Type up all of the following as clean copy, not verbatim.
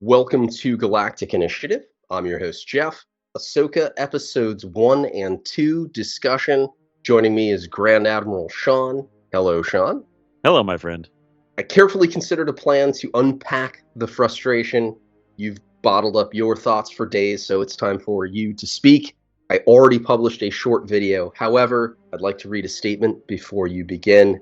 Welcome to Galactic Initiative. I'm your host, Jeff. Ahsoka Episodes 1 and 2 discussion. Joining me is Grand Admiral Sean. Hello, Sean. Hello, my friend. I carefully considered a plan to unpack the frustration. You've bottled up your thoughts for days, so it's time for you to speak. I already published a short video. However, I'd like to read a statement before you begin.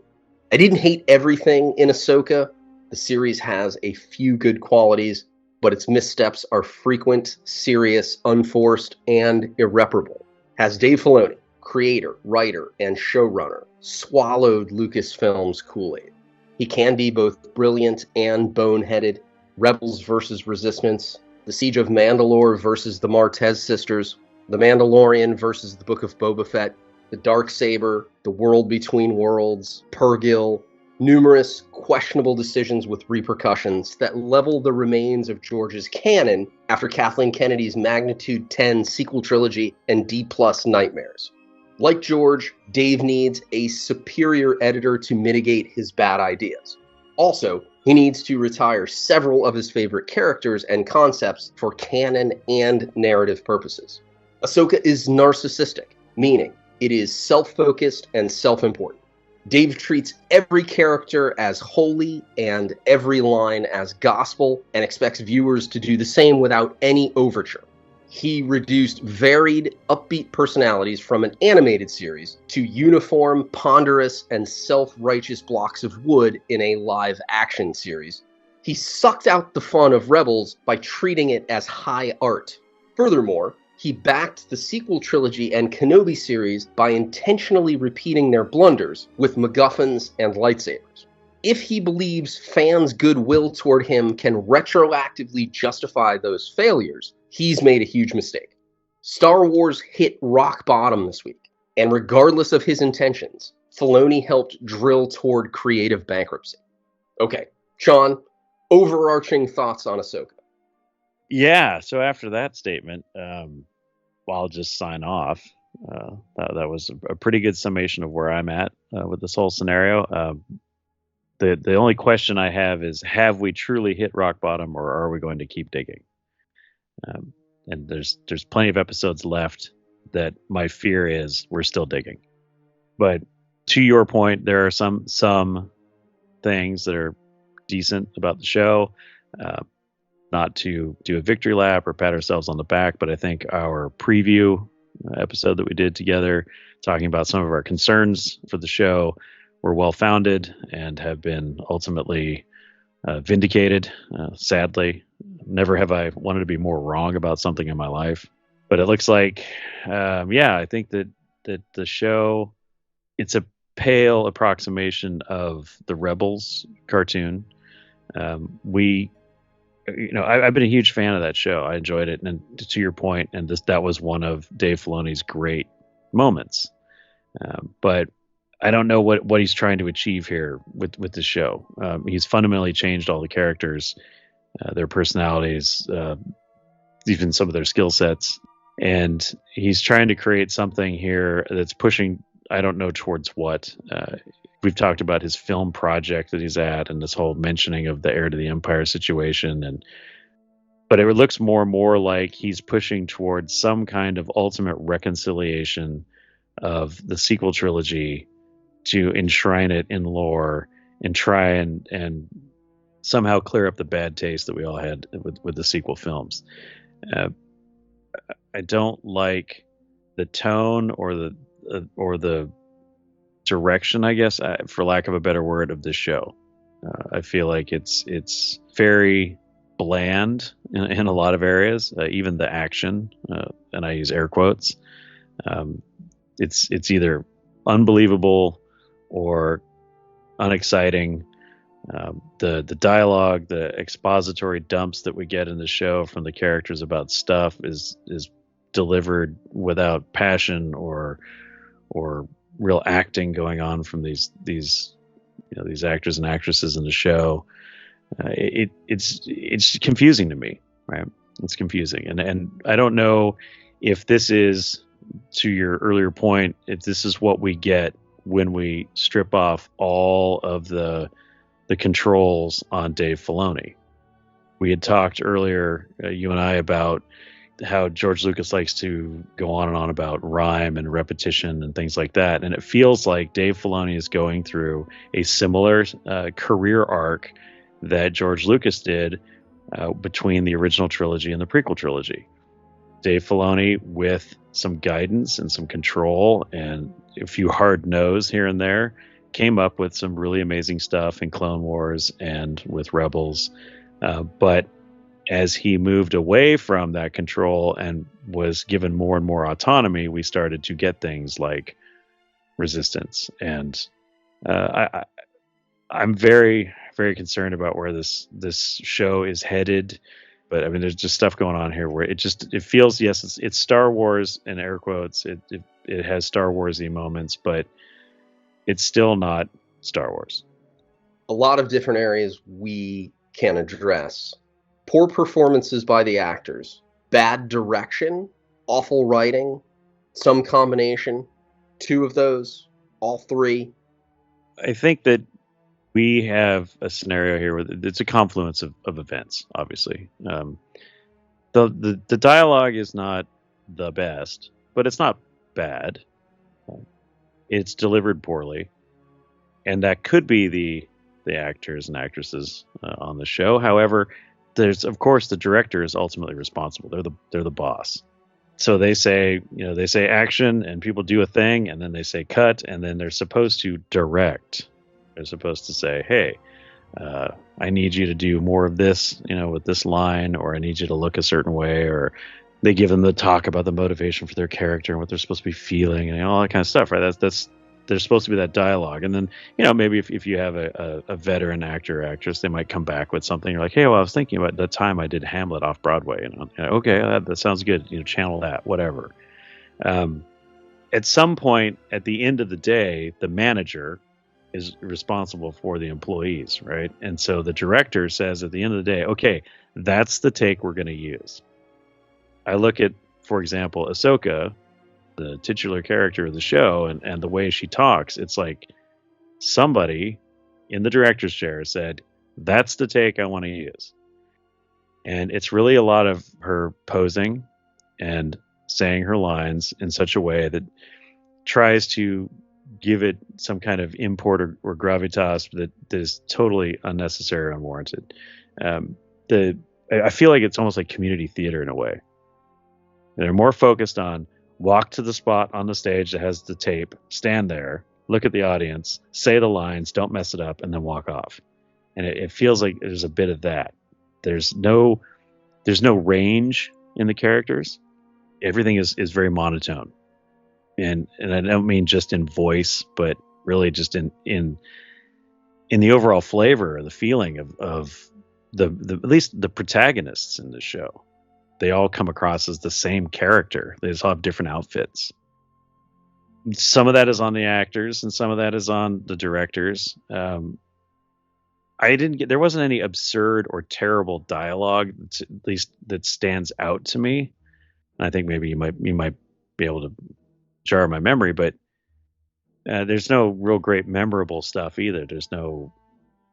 I didn't hate everything in Ahsoka. The series has a few good qualities, but its missteps are frequent, serious, unforced, and irreparable. Has Dave Filoni, creator, writer, and showrunner, swallowed Lucasfilm's Kool-Aid? He can be both brilliant and boneheaded. Rebels versus Resistance, The Siege of Mandalore versus the Martez Sisters, The Mandalorian versus the Book of Boba Fett, The Darksaber, The World Between Worlds, Purrgil, numerous questionable decisions with repercussions that level the remains of George's canon after Kathleen Kennedy's Magnitude 10 sequel trilogy and D+ nightmares. Like George, Dave needs a superior editor to mitigate his bad ideas. Also, he needs to retire several of his favorite characters and concepts for canon and narrative purposes. Ahsoka is narcissistic, meaning it is self-focused and self-important. Dave treats every character as holy and every line as gospel and expects viewers to do the same without any overture. He reduced varied, upbeat personalities from an animated series to uniform, ponderous, and self-righteous blocks of wood in a live-action series. He sucked out the fun of Rebels by treating it as high art. Furthermore, he backed the sequel trilogy and Kenobi series by intentionally repeating their blunders with MacGuffins and lightsabers. If he believes fans' goodwill toward him can retroactively justify those failures, he's made a huge mistake. Star Wars hit rock bottom this week, and regardless of his intentions, Filoni helped drill toward creative bankruptcy. Okay, Sean, overarching thoughts on Ahsoka. Yeah, so after that statement, I'll just sign off. That was a pretty good summation of where I'm at with this whole scenario. The only question I have we truly hit rock bottom, or are we going to keep digging? And there's plenty of episodes left that my fear is we're still digging. But to your point, there are some things that are decent about the show. Not to do a victory lap or pat ourselves on the back, but I think our preview episode that we did together, talking about some of our concerns for the show, were well-founded and have been ultimately vindicated. Sadly, never have I wanted to be more wrong about something in my life. But it looks like, I think that the show, it's a pale approximation of the Rebels cartoon. I've been a huge fan of that show. I enjoyed it, and to your point, and that was one of Dave Filoni's great moments. But I don't know what he's trying to achieve here with the show. He's fundamentally changed all the characters, their personalities, even some of their skill sets, and he's trying to create something here that's pushing, I don't know towards what. We've talked about his film project that he's at and this whole mentioning of the heir to the empire situation. But it looks more and more like he's pushing towards some kind of ultimate reconciliation of the sequel trilogy to enshrine it in lore and try and somehow clear up the bad taste that we all had with the sequel films. I don't like the tone or the direction, I guess, for lack of a better word, of this show. I feel like it's very bland in a lot of areas, even the action, and I use air quotes. It's either unbelievable or unexciting. The dialogue, the expository dumps that we get in the show from the characters about stuff is delivered without passion or real acting going on from these actors and actresses in the show. It's confusing to me, right? It's confusing, and I don't know if this is, to your earlier point, if this is what we get when we strip off all of the controls on Dave Filoni. We had talked earlier, you and I, about how George Lucas likes to go on and on about rhyme and repetition and things like that. And it feels like Dave Filoni is going through a similar career arc that George Lucas did between the original trilogy and the prequel trilogy. Dave Filoni, with some guidance and some control and a few hard no's here and there, came up with some really amazing stuff in Clone Wars and with Rebels. But as he moved away from that control and was given more and more autonomy, we started to get things like Resistance. And I'm very, very concerned about where this show is headed. But I mean, there's just stuff going on here where it feels, yes, it's Star Wars in air quotes. It has Star Warsy moments, but it's still not Star Wars. A lot of different areas we can address. Poor performances by the actors, bad direction, awful writing, some combination, two of those, all three. I think that we have a scenario here where it's a confluence of events, obviously. The dialogue is not the best, but it's not bad. It's delivered poorly. And that could be the actors and actresses on the show. However, there's, of course, the director is ultimately responsible. They're the boss. So they say action, and people do a thing, and then they say cut, and then they're supposed to direct. They're supposed to say, hey, I need you to do more of this, with this line, or I need you to look a certain way, or they give them the talk about the motivation for their character and what they're supposed to be feeling and all that kind of stuff, right? That's there's supposed to be that dialogue. And then, maybe if you have a veteran actor or actress, they might come back with something. You're like, hey, well, I was thinking about the time I did Hamlet off Broadway. Okay, that sounds good. Channel that, whatever. At some point, at the end of the day, the manager is responsible for the employees, right? And so the director says at the end of the day, okay, that's the take we're going to use. I look at, for example, Ahsoka, the titular character of the show, and the way she talks. It's like somebody in the director's chair said, that's the take I want to use. And it's really a lot of her posing and saying her lines in such a way that tries to give it some kind of import or gravitas that is totally unnecessary or unwarranted. I feel like it's almost like community theater in a way. They're more focused on walk to the spot on the stage that has the tape, stand there, look at the audience, say the lines, don't mess it up, and then walk off. And it feels like there's a bit of that. There's no range in the characters. Everything is very monotone. And I don't mean just in voice, but really just in the overall flavor or the feeling of the at least the protagonists in the show. They all come across as the same character. They just all have different outfits. Some of that is on the actors, and some of that is on the directors. There wasn't any absurd or terrible dialogue, at least that stands out to me. And I think maybe you might be able to jar my memory, but there's no real great memorable stuff either. There's no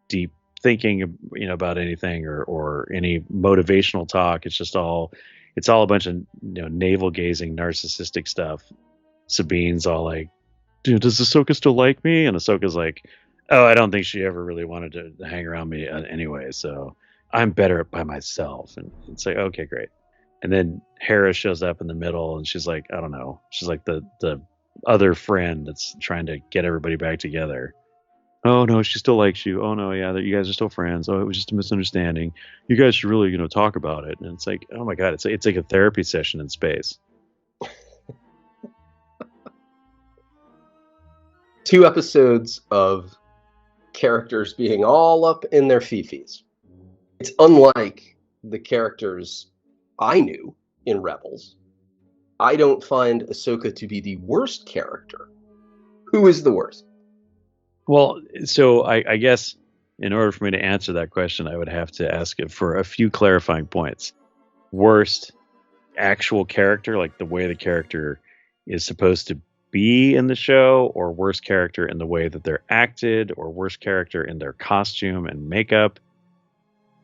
deep thinking about anything or any motivational talk. It's all a bunch of navel gazing narcissistic stuff. Sabine's all like, dude, does Ahsoka still like me? And Ahsoka's like, oh, I don't think she ever really wanted to hang around me anyway, so I'm better by myself. And it's like, okay, great. And then Hera shows up in the middle, and she's like, I don't know, she's like the other friend that's trying to get everybody back together. Oh no, she still likes you. Oh no, yeah, you guys are still friends. Oh, it was just a misunderstanding. You guys should really, talk about it. And it's like, oh my god, it's like a therapy session in space. 2 episodes of characters being all up in their fifis. It's unlike the characters I knew in Rebels. I don't find Ahsoka to be the worst character. Who is the worst? Well, so I guess in order for me to answer that question, I would have to ask it for a few clarifying points. Worst actual character, like the way the character is supposed to be in the show, or worst character in the way that they're acted, or worst character in their costume and makeup.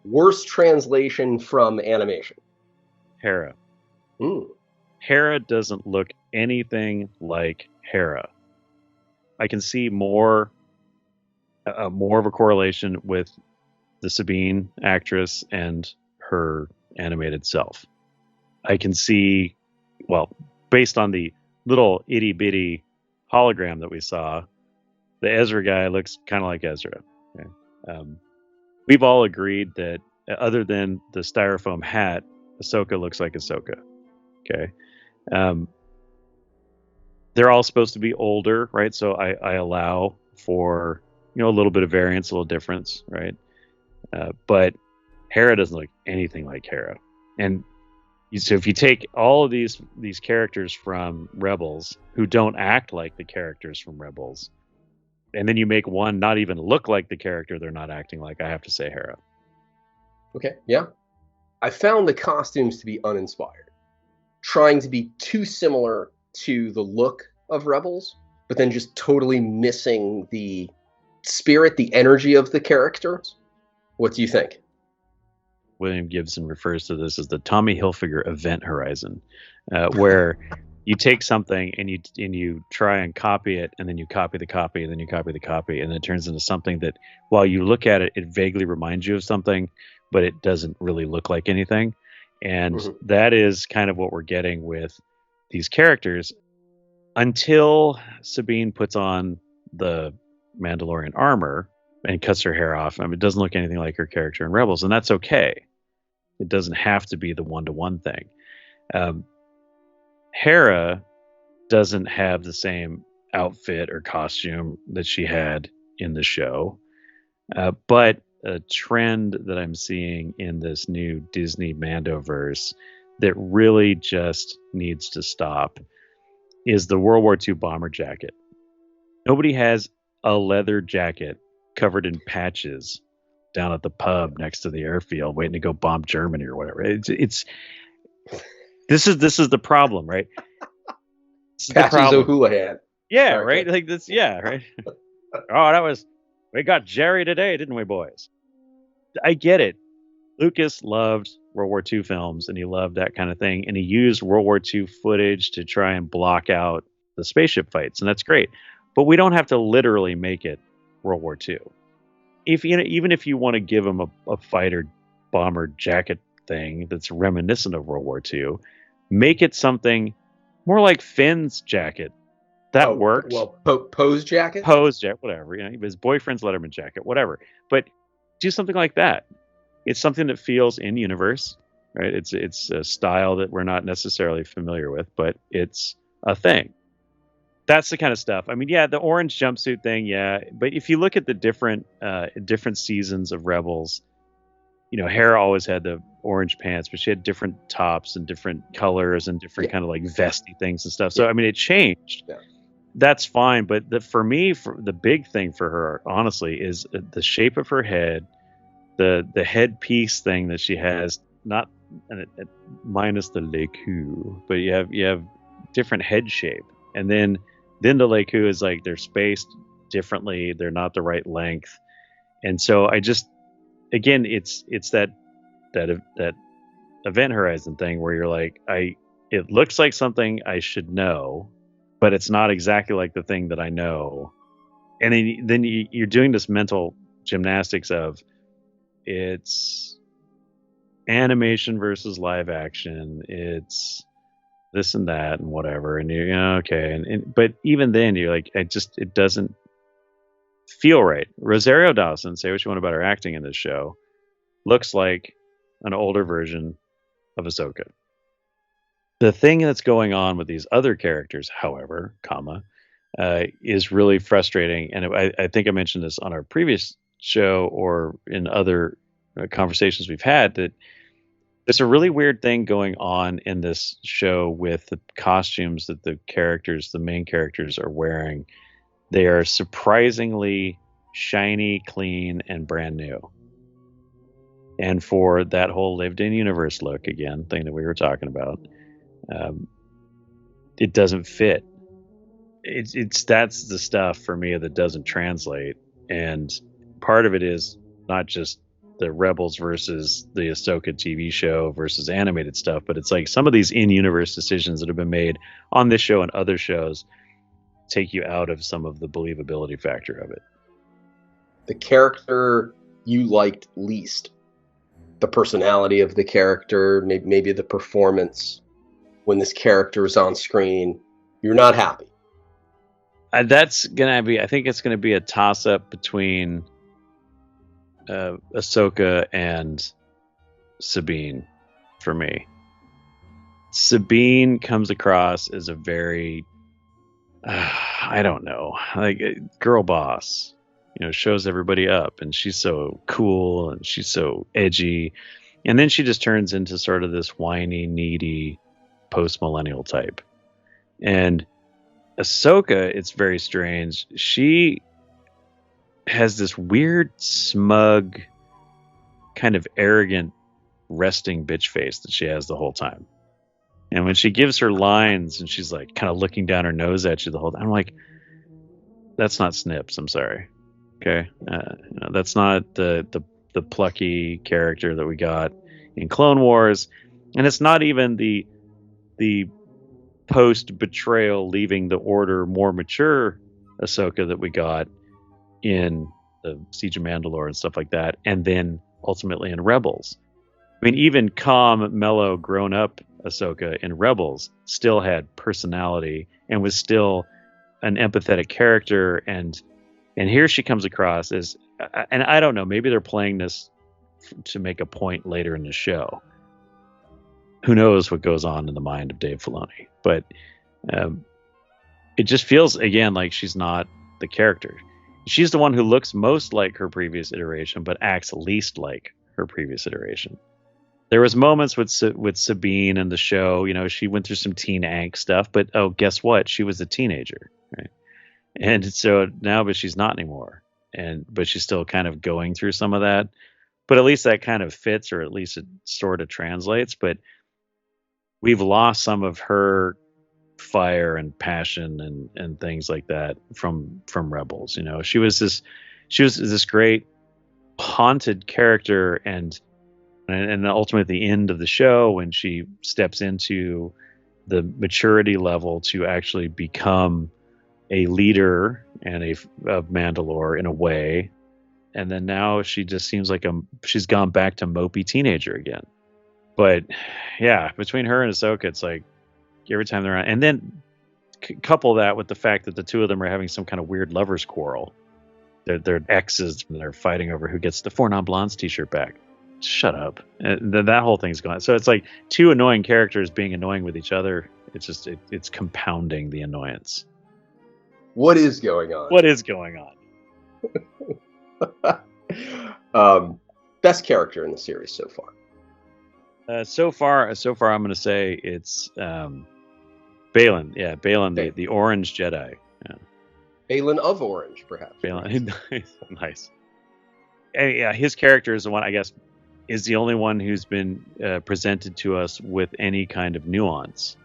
Worst translation from animation. Hera. Mm. Hera doesn't look anything like Hera. I can see more of a correlation with the Sabine actress and her animated self. I can see, well, based on the little itty bitty hologram that we saw, the Ezra guy looks kind of like Ezra. Okay? We've all agreed that other than the styrofoam hat, Ahsoka looks like Ahsoka. Okay. They're all supposed to be older, right? So I allow for, a little bit of variance, a little difference, right? But Hera doesn't look anything like Hera. And so if you take all of these characters from Rebels who don't act like the characters from Rebels, and then you make one not even look like the character they're not acting like, I have to say Hera. Okay, yeah. I found the costumes to be uninspired, trying to be too similar to the look of Rebels, but then just totally missing the spirit, the energy of the characters. What do you think? William Gibson refers to this as the Tommy Hilfiger event horizon, where you take something and you try and copy it, and then you copy the copy, and then you copy the copy, and it turns into something that, while you look at it, it vaguely reminds you of something, but it doesn't really look like anything. And that is kind of what we're getting with these characters until Sabine puts on the Mandalorian armor and cuts her hair off. I mean, it doesn't look anything like her character in Rebels, and that's okay. It doesn't have to be the one-to-one thing. Hera doesn't have the same outfit or costume that she had in the show, but a trend that I'm seeing in this new Disney Mandoverse that really just needs to stop is the World War II bomber jacket. Nobody has a leather jacket covered in patches down at the pub next to the airfield waiting to go bomb Germany or whatever. This is the problem, right? This is Patches the problem. O'Houlihan. Yeah, right? Like this, yeah, right? We got Jerry today, didn't we, boys? I get it. Lucas loved World War II films, and he loved that kind of thing, and he used World War II footage to try and block out the spaceship fights, and that's great. But we don't have to literally make it World War II. Even if you want to give him a fighter bomber jacket thing that's reminiscent of World War II, make it something more like Finn's jacket. That works. Well, Poe's jacket? Poe's jacket, whatever. His boyfriend's Letterman jacket, whatever. But do something like that. It's something that feels in universe, right? It's a style that we're not necessarily familiar with, but it's a thing. That's the kind of stuff. I mean, yeah, the orange jumpsuit thing, yeah. But if you look at the different seasons of Rebels, Hera always had the orange pants, but she had different tops and different colors and different kind of like vesty things and stuff. So I mean, it changed. Yeah. That's fine, but for me, the big thing for her, honestly, is the shape of her head. The headpiece thing that she has, not minus the leku, but you have different head shape, and then the leku is like they're spaced differently, they're not the right length, and so I just, again, it's that event horizon thing where you're like, it looks like something I should know, but it's not exactly like the thing that I know, and then you're doing this mental gymnastics of, it's animation versus live action. It's this and that and whatever. And you're okay. But even then, you're like, it doesn't feel right. Rosario Dawson, say what you want about her acting in this show, looks like an older version of Ahsoka. The thing that's going on with these other characters, however, is really frustrating. And I think I mentioned this on our previous show or in other conversations we've had, that there's a really weird thing going on in this show with the costumes that the main characters are wearing. They are surprisingly shiny, clean, and brand new. And for that whole lived in universe look, again, thing that we were talking about, it doesn't fit. That's the stuff for me that doesn't translate. And part of it is not just the Rebels versus the Ahsoka TV show versus animated stuff, but it's like some of these in-universe decisions that have been made on this show and other shows take you out of some of the believability factor of it. The character you liked least, the personality of the character, maybe the performance when this character is on screen, you're not happy. I think it's gonna be a toss-up between Ahsoka and Sabine for me. Sabine comes across as a very I don't know, like girl boss, shows everybody up, and she's so cool and she's so edgy, and then she just turns into sort of this whiny, needy post-millennial type. And Ahsoka, it's very strange. She has this weird, smug, kind of arrogant, resting bitch face that she has the whole time. And when she gives her lines and she's like kind of looking down her nose at you the whole time, I'm like, that's not Snips. I'm sorry. Okay. That's not the plucky character that we got in Clone Wars. And it's not even the post betrayal, leaving the Order, more mature Ahsoka that we got in the Siege of Mandalore and stuff like that, and then ultimately in Rebels. I mean, even calm, mellow, grown-up Ahsoka in Rebels still had personality and was still an empathetic character, and here she comes across as, and I don't know, maybe they're playing this to make a point later in the show. Who knows what goes on in the mind of Dave Filoni, but it just feels again like she's not the character. She's the one who looks most like her previous iteration, but acts least like her previous iteration. There was moments with Sabine in the show, she went through some teen angst stuff, but oh, guess what? She was a teenager, right? And so now, but she's not anymore, but she's still kind of going through some of that. But at least that kind of fits, or at least it sort of translates. But we've lost some of her fire and passion and things like that from Rebels. She was this great haunted character, and ultimately at the end of the show, when she steps into the maturity level to actually become a leader of Mandalore in a way, and then now she just seems like she's gone back to mopey teenager again. But yeah, between her and Ahsoka, it's like every time they're on, and then couple that with the fact that the two of them are having some kind of weird lovers quarrel. They're exes, and they're fighting over who gets the Four Non-Blondes t-shirt back. Shut up. And then that whole thing's going. So it's like two annoying characters being annoying with each other. It's just it's compounding the annoyance. What is going on? What is going on? Best character in the series so far. So far, I'm going to say it's Baylan. Yeah, Baylan, the Orange Jedi. Yeah. Baylan of Orange, perhaps. Baylan, nice. Yeah, his character is the one, I guess, is the only one who's been presented to us with any kind of nuance.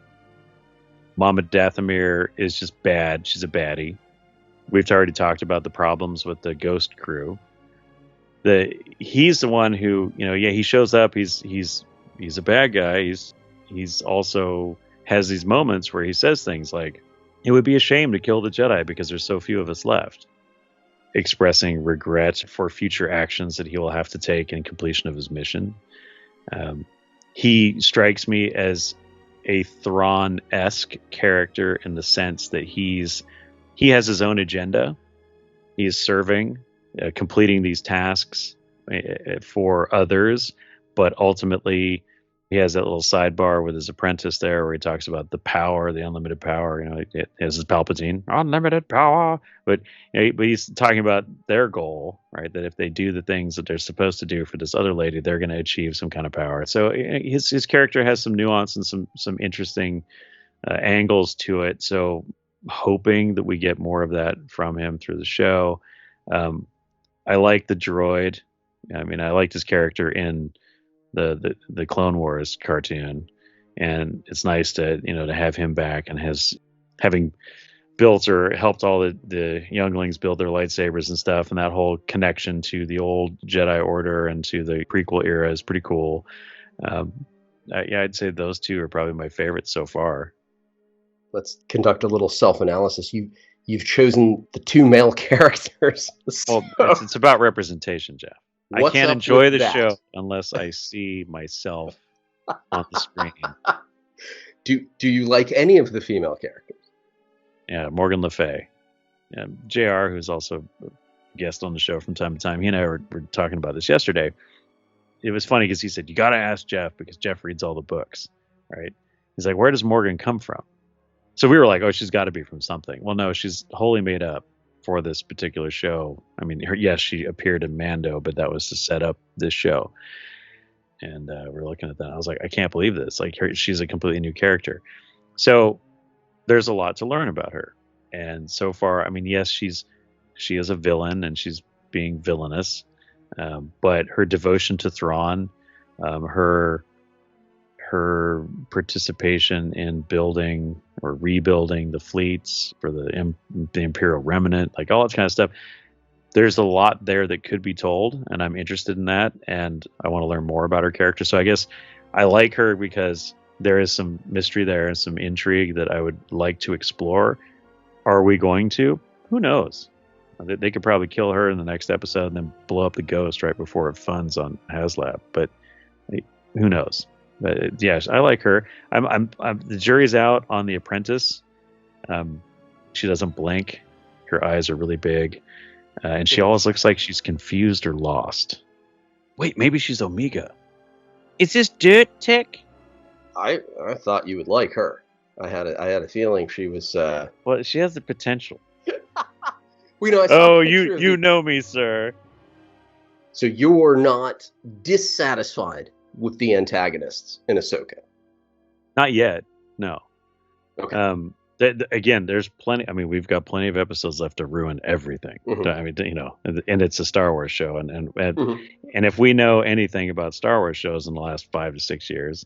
Mama Dathomir is just bad. She's a baddie. We've already talked about the problems with the Ghost crew. He's the one who, he shows up. He's a bad guy. He's also has these moments where he says things like, "It would be a shame to kill the Jedi because there's so few of us left," expressing regret for future actions that he will have to take in completion of his mission. He strikes me as a Thrawn-esque character in the sense that he has his own agenda. He is serving, completing these tasks for others, but ultimately he has that little sidebar with his apprentice there where he talks about the power, the unlimited power. It has his Palpatine, unlimited power. But he's talking about their goal, right? That if they do the things that they're supposed to do for this other lady, they're going to achieve some kind of power. So his character has some nuance and some interesting angles to it. So hoping that we get more of that from him through the show. I like the droid. I mean, I liked his character in the Clone Wars cartoon, and it's nice to to have him back and having built or helped all the younglings build their lightsabers and stuff, and that whole connection to the old Jedi Order and to the prequel era is pretty cool. Yeah, I'd say those two are probably my favorites so far. Let's conduct a little self-analysis. You've chosen the two male characters. Well, it's about representation, Jeff. I can't enjoy the show unless I see myself on the screen. Do you like any of the female characters? Yeah, Morgan Le Fay. Yeah, JR, who's also a guest on the show from time to time, he and I were talking about this yesterday. It was funny because he said, you got to ask Jeff because Jeff reads all the books, right? He's like, where does Morgan come from? So we were like, oh, she's got to be from something. Well, no, she's wholly made up for this particular show. I mean, yes, she appeared in Mando, but that was to set up this show. And we're looking at that. I was like, I can't believe this. Like, she's a completely new character. So there's a lot to learn about her. And so far, I mean, yes, she is a villain and she's being villainous. But her devotion to Thrawn, her participation in building or rebuilding the fleets for the Imperial Remnant, like all that kind of stuff. There's a lot there that could be told, and I'm interested in that, and I want to learn more about her character. So I guess I like her because there is some mystery there and some intrigue that I would like to explore. Are we going to? Who knows? They could probably kill her in the next episode and then blow up the Ghost right before it funds on HasLab. But who knows? But yes, I like her. I'm the jury's out on the Apprentice. She doesn't blink. Her eyes are really big. And she always looks like she's confused or lost. Wait, maybe she's Omega. Is this dirt tech? I thought you would like her. I had a feeling she was. Well, she has the potential. You know me, sir. So you're not dissatisfied with the antagonists in Ahsoka? Not yet. No. Okay. Again, there's plenty. I mean, we've got plenty of episodes left to ruin everything. Mm-hmm. I mean, and it's a Star Wars show, and if we know anything about Star Wars shows in the last 5 to 6 years,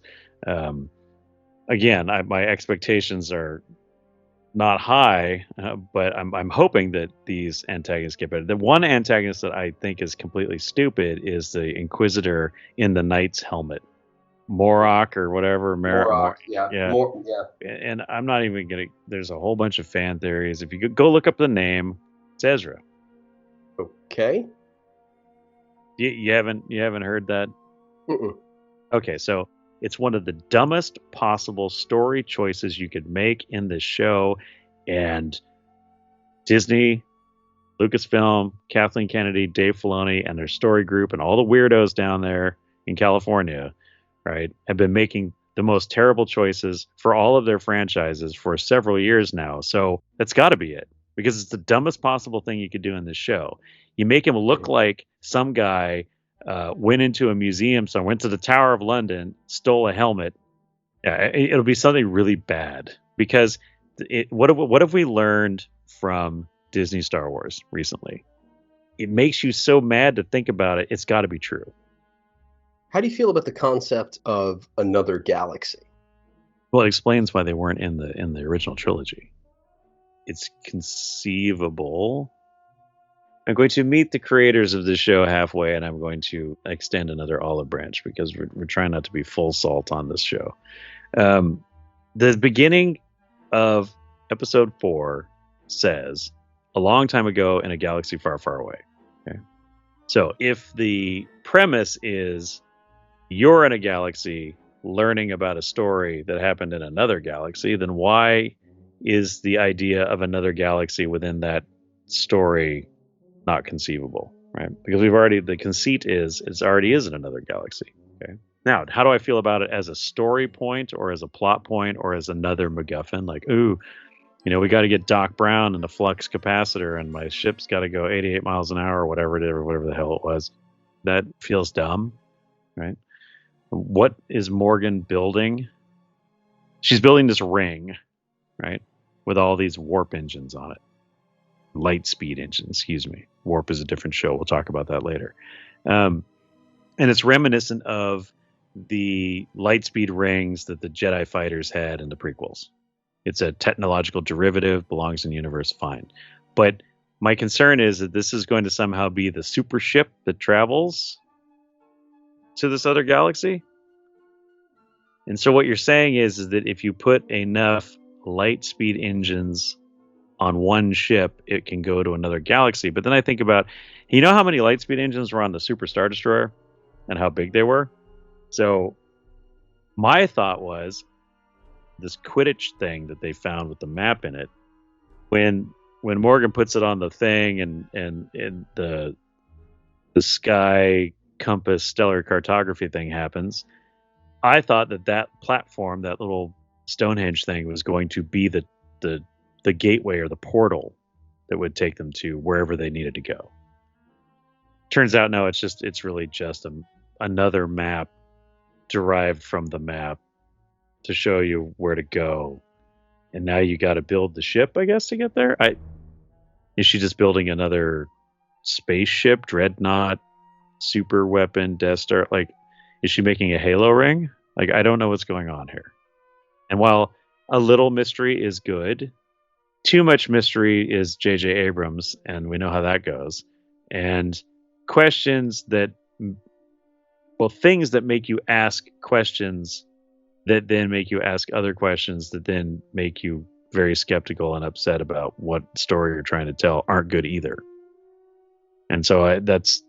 again, my expectations are not high, but I'm hoping that these antagonists get better. The one antagonist that I think is completely stupid is the Inquisitor in the Knight's helmet. Morok or whatever. Morok, yeah. And I'm not even gonna. There's a whole bunch of fan theories. If you go look up the name, it's Ezra. Okay. You haven't heard that? Mm-mm. Okay, so it's one of the dumbest possible story choices you could make in this show, and Disney, Lucasfilm, Kathleen Kennedy, Dave Filoni, and their story group, and all the weirdos down there in California, right, have been making the most terrible choices for all of their franchises for several years now. So that's got to be it, because it's the dumbest possible thing you could do in this show. You make him look like some guy went into a museum, so went to the Tower of London, stole a helmet. Yeah, it'll be something really bad, because what have we learned from Disney Star Wars recently? It makes you so mad to think about it. It's got to be true. How do you feel about the concept of another galaxy? Well, it explains why they weren't in the original trilogy. It's conceivable. I'm going to meet the creators of the show halfway, and I'm going to extend another olive branch, because we're trying not to be full salt on this show. The beginning of episode 4 says, a long time ago in a galaxy far, far away. Okay. So if the premise is you're in a galaxy learning about a story that happened in another galaxy, then why is the idea of another galaxy within that story not conceivable, right? Because the conceit is it already is in another galaxy. Okay. Now, how do I feel about it as a story point, or as a plot point, or as another MacGuffin? Like, ooh, we got to get Doc Brown and the flux capacitor, and my ship's got to go 88 miles an hour, or whatever the hell it was. That feels dumb, right? What is Morgan building? She's building this ring, right, with all these warp engines on it. Light speed engines, excuse me. Warp is a different show. We'll talk about that later. And it's reminiscent of the light speed rings that the Jedi fighters had in the prequels. it's a technological derivative, belongs in the universe, fine. But my concern is that this is going to somehow be the super ship that travels to this other galaxy. And so what you're saying is that if you put enough light speed engines on one ship, it can go to another galaxy. But then I think about, you know how many light speed engines were on the Super Star Destroyer and how big they were? So my thought was this Quidditch thing that they found with the map in it, when Morgan puts it on the thing and the sky compass stellar cartography thing happens, I thought that platform, that little Stonehenge thing, was going to be the gateway or the portal that would take them to wherever they needed to go. Turns out, no, it's really just another map derived from the map to show you where to go. And now you got to build the ship, I guess, to get there. Is she just building another spaceship, dreadnought, super weapon, Death Star? Like, is she making a Halo ring? Like, I don't know what's going on here. And while a little mystery is good, too much mystery is J.J. Abrams, and we know how that goes. And questions that, well, things that make you ask questions that then make you ask other questions that then make you very skeptical and upset about what story you're trying to tell aren't good either. And so that's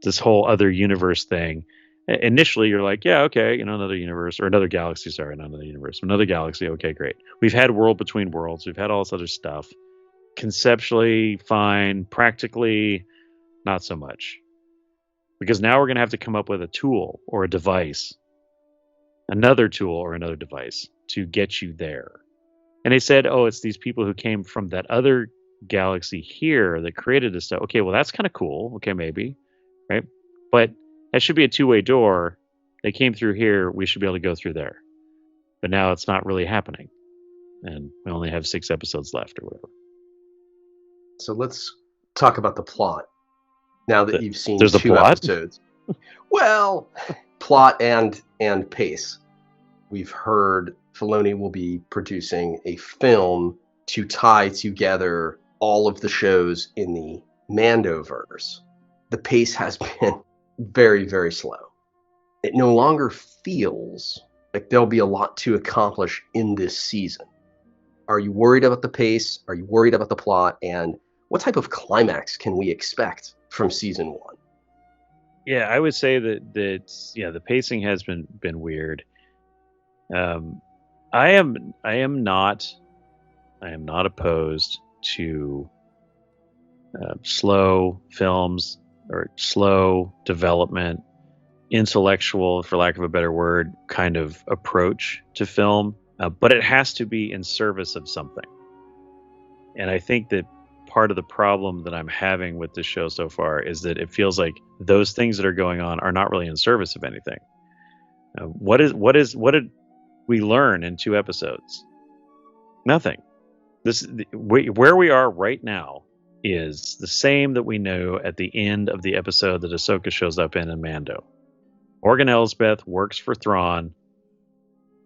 this whole other universe thing. Initially, you're like, yeah, okay, another universe, or another galaxy, sorry, not another universe, another galaxy, okay, great. We've had World Between Worlds, we've had all this other stuff. Conceptually, fine. Practically, not so much. Because now we're going to have to come up with a tool or a device, another tool or another device to get you there. And they said, oh, it's these people who came from that other galaxy here that created this stuff. Okay, well, that's kind of cool. Okay, maybe, right? But that should be a two-way door. They came through here. We should be able to go through there. But now it's not really happening. And we only have 6 episodes left or whatever. So let's talk about the plot. Now that you've seen there's 2 a plot? episodes. Well, plot and pace. We've heard Filoni will be producing a film to tie together all of the shows in the Mandoverse. The pace has been very, very slow. It no longer feels like there'll be a lot to accomplish in this season. Are you worried about the pace? Are you worried about the plot? And what type of climax can we expect from season 1? Yeah, I would say that the pacing has been weird. I am not opposed to slow films or slow development, intellectual, for lack of a better word, kind of approach to film, but it has to be in service of something. And I think that part of the problem that I'm having with this show so far is that it feels like those things that are going on are not really in service of anything. What did we learn in 2 episodes? Nothing. Where we are right now is the same that we knew at the end of the episode that Ahsoka shows up in Mando. Morgan Elsbeth works for Thrawn.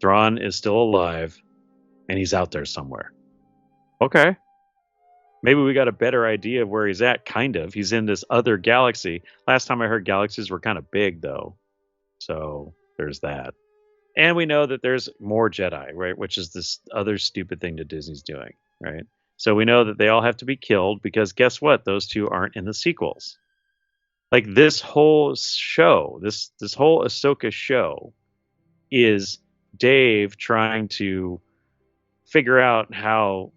Thrawn is still alive, and he's out there somewhere. Okay. Maybe we got a better idea of where he's at, kind of. He's in this other galaxy. Last time I heard galaxies were kind of big, though. So there's that. And we know that there's more Jedi, right? Which is this other stupid thing that Disney's doing, right? So we know that they all have to be killed because guess what? Those 2 aren't in the sequels. Like this whole show, this whole Ahsoka show is Dave trying to figure out how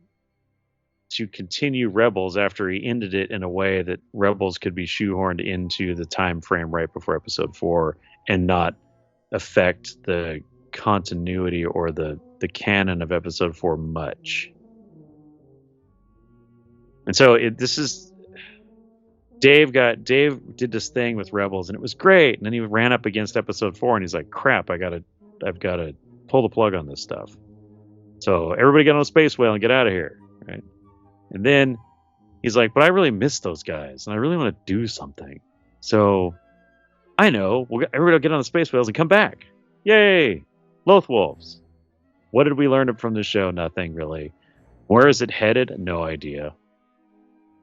to continue Rebels after he ended it in a way that Rebels could be shoehorned into the time frame right before episode 4 and not affect the continuity or the canon of episode 4 much. And so this is Dave did this thing with Rebels and it was great, and then he ran up against episode 4 and he's like, crap, I've got to pull the plug on this stuff. So everybody get on a space whale and get out of here, right? And then he's like, but I really miss those guys and I really want to do something. So I know, everybody will get on the space whales and come back. Yay! Loth Wolves. What did we learn from the show? Nothing really. Where is it headed? No idea.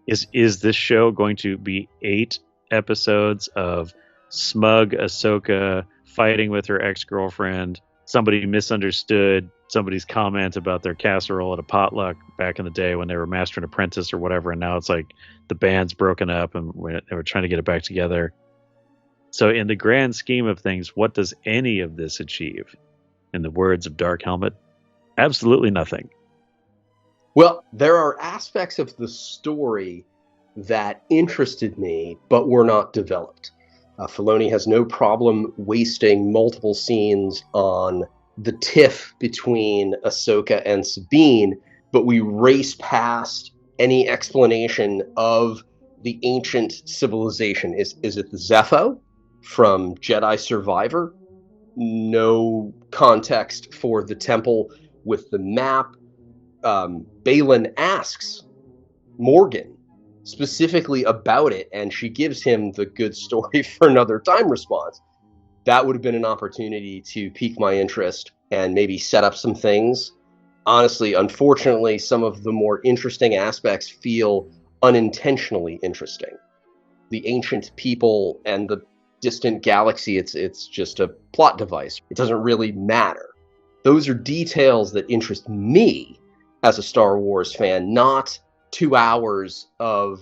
Is this show going to be 8 episodes of smug Ahsoka fighting with her ex-girlfriend? Somebody misunderstood somebody's comment about their casserole at a potluck back in the day when they were master and apprentice or whatever, and now it's like the band's broken up and they were trying to get it back together. So in the grand scheme of things, what does any of this achieve? In the words of Dark Helmet, absolutely nothing. Well, there are aspects of the story that interested me, but were not developed. Filoni has no problem wasting multiple scenes on the tiff between Ahsoka and Sabine, but we race past any explanation of the ancient civilization. Is it the Zepho from Jedi Survivor? No context for the temple with the map. Baylan asks Morgan specifically about it, and she gives him the good story for another time response. That would have been an opportunity to pique my interest and maybe set up some things. Honestly, unfortunately, some of the more interesting aspects feel unintentionally interesting. The ancient people and the distant galaxy, it's just a plot device. It doesn't really matter. Those are details that interest me as a Star Wars fan, not 2 hours of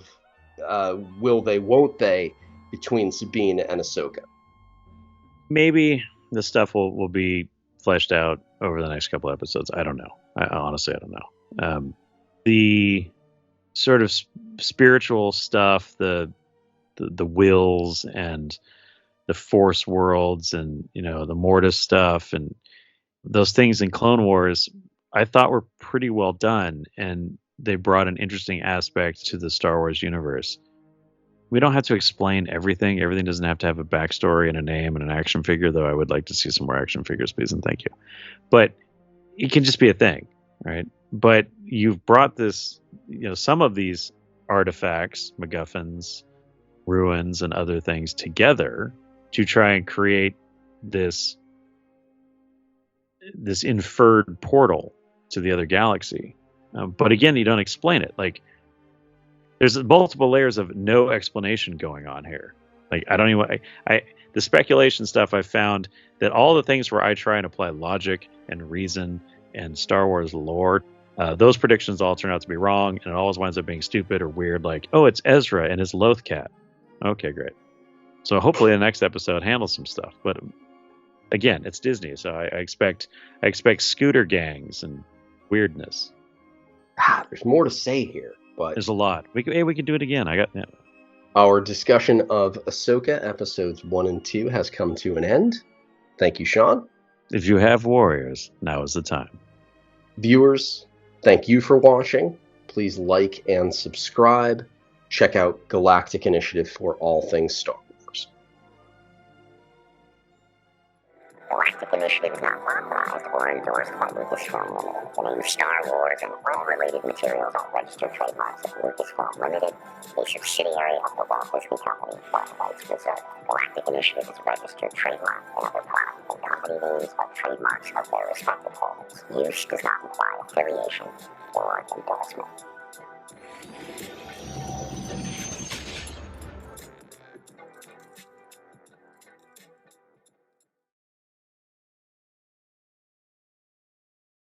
will they, won't they between Sabine and Ahsoka. Maybe the stuff will be fleshed out over the next couple episodes. I don't know. Honestly, I don't know. The sort of spiritual stuff, the wills and the Force worlds, and the Mortis stuff, and those things in Clone Wars, I thought were pretty well done, and they brought an interesting aspect to the Star Wars universe. We don't have to explain everything. Everything doesn't have to have a backstory and a name and an action figure, though I would like to see some more action figures, please, and thank you. But it can just be a thing, right? But you've brought this, some of these artifacts, MacGuffins, ruins, and other things together to try and create this inferred portal to the other galaxy. But again, you don't explain it. Like, there's multiple layers of no explanation going on here. Like, I don't even. The speculation stuff, I found that all the things where I try and apply logic and reason and Star Wars lore, those predictions all turn out to be wrong, and it always winds up being stupid or weird. Like, oh, it's Ezra and his Loth cat. Okay, great. So hopefully the next episode handles some stuff. But again, it's Disney, so I expect scooter gangs and weirdness. There's more to say here, but there's a lot. We could do it again. Our discussion of Ahsoka episodes 1 and 2 has come to an end. Thank you, Sean. If you have warriors, now is the time. Viewers, thank you for watching. Please like and subscribe. Check out Galactic Initiative for all things Star Wars. Galactic Initiative is not authorized or endorsed by Lucasfilm Limited. The name Star Wars and all related materials are registered trademarks of Lucasfilm Limited, a subsidiary of the Walt Disney Company, all rights reserved. Galactic Initiative is a registered trademark, and other product and company names are trademarks of their respective holders. Use does not imply affiliation or endorsement.